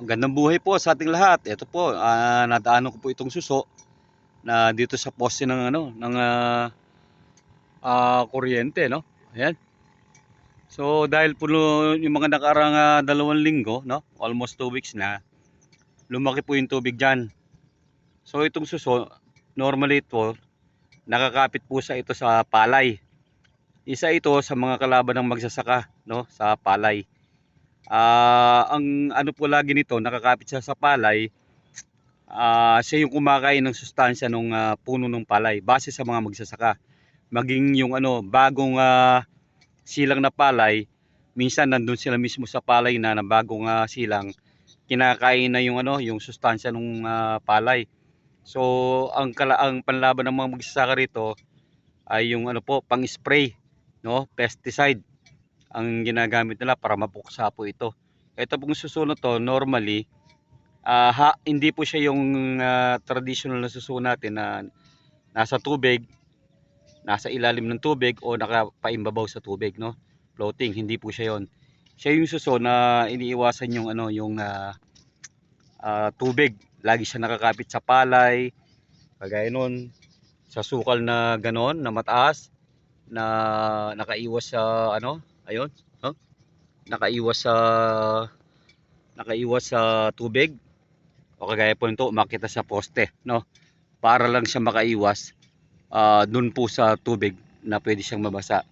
Magandang buhay po sa ating lahat. Ito po, nadaanan ko po itong suso na dito sa poste ng kuryente, no? Ayan. So dahil po yung mga nakarang 2 linggo, no? Almost 2 weeks na, lumaki po yung tubig diyan. So itong suso, normally ito nakakapit po sa ito sa palay. Isa ito sa mga kalaban ng magsasaka, no? Sa palay. Ang ano po lagi nito, nakakapit siya sa palay. Siya yung kumakain ng sustansya ng puno ng palay base sa mga magsasaka. Maging yung bagong silang na palay, minsan nandun sila mismo sa palay na bagong silang, kinakain na yung yung sustansya ng palay. So ang panlaban ng mga magsasaka rito ay yung pang-spray, no, pesticide ang ginagamit nila para mapuksa po ito. Ito pong susunod to, normally hindi po siya yung traditional na suso natin na nasa tubig, nasa ilalim ng tubig o nakapaimbabaw sa tubig, no? Floating, hindi po siya yon. Siya yung suso na iniiwasan yung tubig. Lagi siya nakakapit sa palay, kagaya nun, sa sukal na ganon, na mataas, na nakaiwas sa ayun, no? Nakaiwas sa tubig, o kagaya po nito, umakyat sa poste, no? Para lang siya makaiwas dun po sa tubig na pwede siyang mabasa.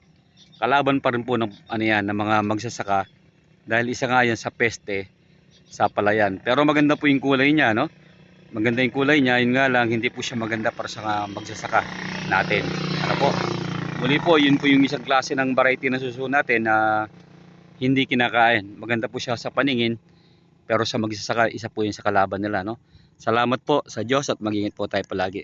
Kalaban pa rin po ng yan, ng mga magsasaka, dahil isa nga yan sa peste sa palayan. Pero maganda po yung kulay niya, no? Maganda yung kulay niya, yun nga lang hindi po siya maganda para sa magsasaka natin. Ano po? Muli po, yun po yung isang klase ng variety na suso natin na hindi kinakain. Maganda po siya sa paningin, pero sa magsasaka, isa po yun sa kalaban nila, no? Salamat po sa Diyos at mag-ingat po tayo palagi.